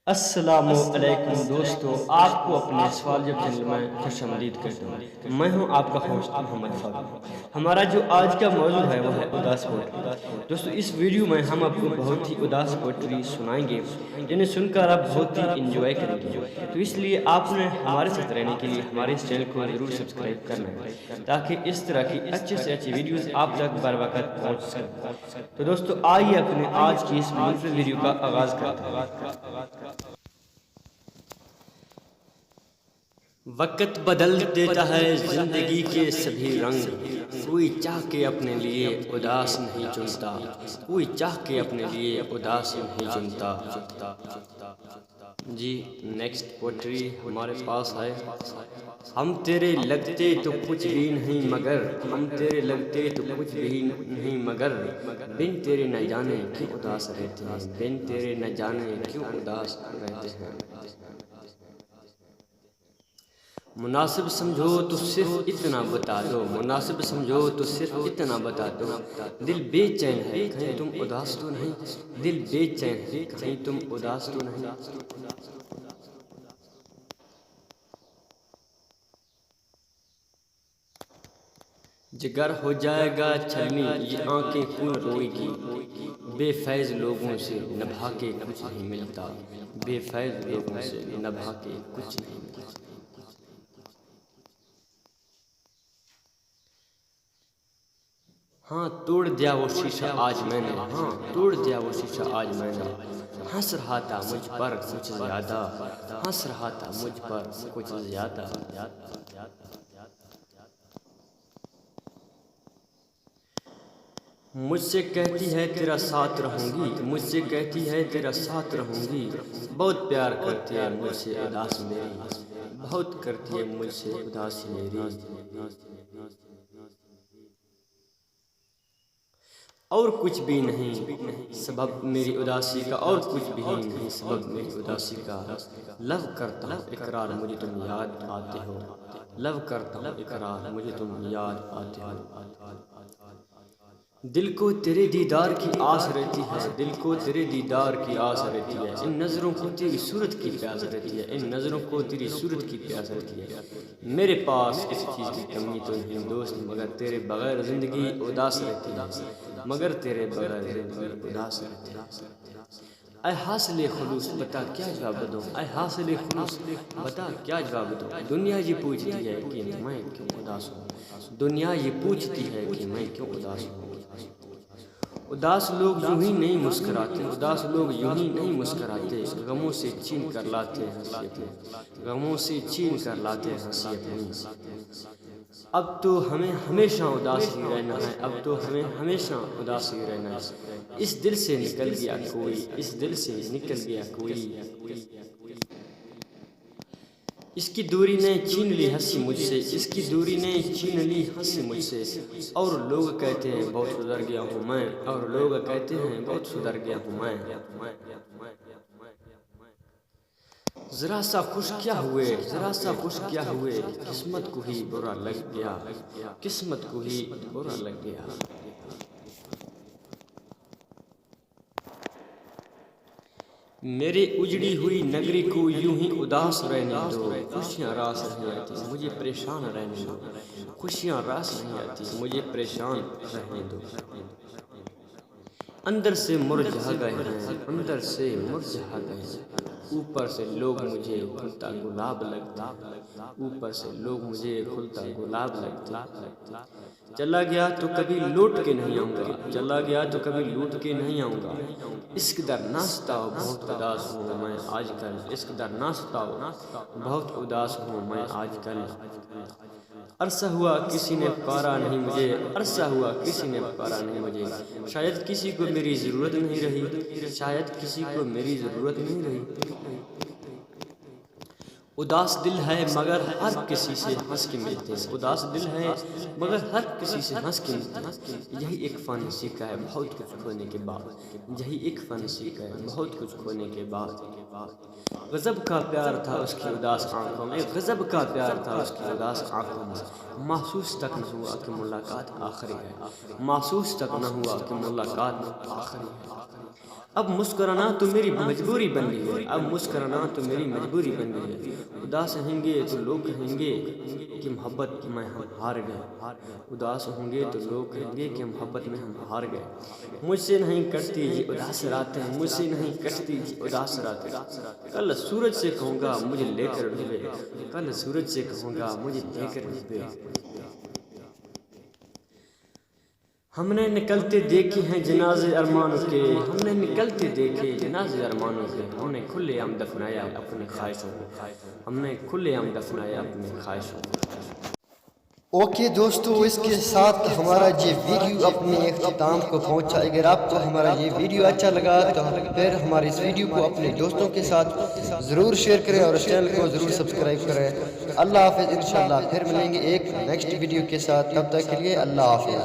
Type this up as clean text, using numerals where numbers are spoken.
السلام علیکم دوستو، آپ کو اپنے سوال جب چینل میں خوش آمدید کرتا ہوں۔ میں ہوں آپ کا ہوسٹ محمد فاروق۔ ہمارا جو آج کا موضوع ہے وہ ہے اداس پوئٹری۔ دوستو اس ویڈیو میں ہم آپ کو بہت ہی اداس پوئٹری سنائیں گے جنہیں سن کر آپ بہت ہی انجوائے کریں گے، تو اس لیے آپ نے ہمارے ساتھ رہنے کے لیے ہمارے اس چینل کو ضرور سبسکرائب کرنا ہے تاکہ اس طرح کی اچھے سے اچھی ویڈیوز آپ تک بر وقت پہنچ سکیں۔ تو دوستو آئیے اپنے آج کی اس منفرد ویڈیو کا آغاز کرتے ہیں۔ وقت بدل دیتا ہے زندگی کے سبھی رنگ، کوئی چاہ کے اپنے لیے اداس نہیں چنتا، کوئی چاہ کے اپنے لیے اداس نہیں چنتا۔ جی نیکسٹ پوئٹری ہمارے پاس ہے۔ ہم تیرے لگتے تو کچھ بھی نہیں مگر، ہم تیرے لگتے تو کچھ بھی نہیں مگر، بن تیرے نہ جانے کیوں اداس رہتے ہیں، بن تیرے نہ جانے کیوں اداس رہتے ہیں۔ مناسب سمجھو تو صرف اتنا بتا دو، مناسب سمجھو تو صرف اتنا بتا دو، دل بے چین ہے کہیں تم اداس تو نہیں، دل بے چین ہے کہیں تم اداس تو نہیں۔ جگر ہو جائے گا چھلنی یہ آنکھیں کیوں روئے گی، بے فیض لوگوں سے نبھا کے کچھ نہیں ملتا، بے فیض لوگوں سے نبھا کے کچھ نہیں ملتا۔ ہاں توڑ دیا وہ شیشہ آج میں نے، ہاں توڑ دیا وہ شیشہ آج میں نے، ہنس رہا تھا مجھ پر کچھ زیادہ، ہنس رہا تھا مجھ پر کچھ زیادہ۔ مجھ سے کہتی ہے تیرا ساتھ رہوں گی، مجھ سے کہتی ہے تیرا ساتھ رہوں گی، بہت پیار کرتی ہے مجھ سے اداس میری، بہت کرتی ہے مجھ سے اداس میری۔ اور کچھ بھی نہیں سبب میری اداسی کا، اور کچھ بھی نہیں سبب میری اداسی کا، لو کرتا ہوں اقرار مجھے تم یاد آتے ہو، لو کرتا ہوں اقرار مجھے تم یاد آتے ہو۔ دل کو تیرے دیدار کی آس رہتی ہے، دل کو تیرے دیدار کی آس رہتی ہے، ان نظروں کو تیری صورت کی پیاس رہتی ہے، ان نظروں کو تیری صورت کی پیاس رہتی ہے۔ میرے پاس کسی چیز کی کمی تو نہیں دوست، مگر تیرے بغیر زندگی اداس رہتی ہے، مگر تیرے بغیر زندگی اداس رہتی ہے۔ اے حاصل خلوص بتا کیا جواب دوں، اے حاصل خلوص بتا کیا جواب دوں، دنیا یہ پوچھتی ہے کہ میں کیوں اداس ہوں، دنیا یہ پوچھتی ہے کہ میں کیوں اداس ہوں۔ اداس لوگ یوں ہی نہیں مسکراتے، اداس لوگ یوں ہی نہیں مسکراتے، غموں سے چھین کر لاتے حیثیت، غموں سے چھین کر لاتے حیثیت۔ اب تو ہمیں ہمیشہ اداس ہی رہنا ہے، اب تو ہمیں ہمیشہ اداس ہی رہنا ہے، اس دل سے نکل گیا کوئی، اس دل سے نکل گیا کوئی، اس کی دوری نے چھین لی ہنسی مجھ سے، اس کی دوری نے چھین لی ہنسی مجھ سے، اور لوگ کہتے ہیں بہت سدھر گیا ہوں میں، اور لوگ کہتے ہیں بہت سدھر گیا ہوں میں۔ ذرا سا خوش کیا ہوئے، ذرا سا خوش کیا ہوئے، قسمت کو ہی برا لگ گیا، قسمت کو ہی برا لگ گیا۔ میرے اجڑی ہوئی نگری کو یوں ہی اداس رہنے دو، خوشیاں راس نہیں آتی مجھے پریشان رہنے دو، خوشیاں راس نہیں آتی مجھے پریشان رہنے دو۔ اندر سے مرجھا گئے ہیں، اندر سے مرجھا گئے ہیں، اوپر سے لوگ مجھے کھلتا گلاب لگتے ہیں، اوپر سے لوگ مجھے کھلتا گلاب لگتے ہیں۔ چلا گیا تو کبھی لوٹ کے نہیں آؤں گا، چلا گیا تو کبھی لوٹ کے نہیں آؤں گا، اس قدر ناستاؤ بہت اداس ہوں میں آج کل، اس قدر ناستاؤ بہت اداس ہوں میں آج کل۔ عرصہ ہوا کسی نے پارا نہیں مجھے، عرصہ ہوا کسی نے پارا نہیں مجھے، شاید کسی کو میری ضرورت نہیں رہی، شاید کسی کو میری ضرورت نہیں رہی۔ اداس دل ہے مگر ہر کسی سے ہنس کے ملتے ہیں، اداس دل ہے مگر ہر کسی سے ہنس کے ملتے ہیں، یہی ایک فن سیکھا ہے بہت کچھ کھونے کے بعد، یہی ایک فن سیکھا ہے بہت کچھ کھونے کے بعد۔ غضب کا پیار تھا اس کی اداس آنکھوں میں، غضب کا پیار تھا اس کی اداس آنکھوں میں، محسوس تک نہ ہوا کہ ملاقات آخری ہے، محسوس تک نہ ہوا کہ ملاقات آخری ہے۔ اب مسکرانا تو میری مجبوری بن گئی ہے، اب مسکرانا تو میری مجبوری بن گئی ہے۔ اداس ہوں گے تو لوگ کہیں گے کہ محبت میں ہم ہار گئے، اداس ہوں گے تو لوگ کہیں گے کہ محبت میں ہم ہار گئے۔ مجھ سے نہیں کٹتی یہ اداس راتیں، مجھ سے نہیں کٹتی یہ اداس راتیں۔ کل سورج سے کہوں گا مجھے لے کر ڈوبے، کل سورج سے کہوں گا مجھے لے کر ڈوبے۔ ہم نے نکلتے دیکھے ہیں جنازے ارمانوں کے، ہم نے نکلتے دیکھے جنازے ارمانوں کے، ہم نے کھلے عام دفنایا اپنے خواہشوں کو، ہم نے کھلے عام دفنایا اپنے خواہشوں کو۔ اوکے دوستو، اس کے ساتھ ہمارا یہ ویڈیو اپنے اختتام کو پہنچا۔ اگر آپ کو ہمارا یہ ویڈیو اچھا لگا تو پھر ہمارے اس ویڈیو کو اپنے دوستوں کے ساتھ ضرور شیئر کریں اور اس چینل کو ضرور سبسکرائب کریں۔ اللہ حافظ، انشاءاللہ پھر ملیں گے ایک نیکسٹ ویڈیو کے ساتھ، تب تک کے لیے اللہ حافظ۔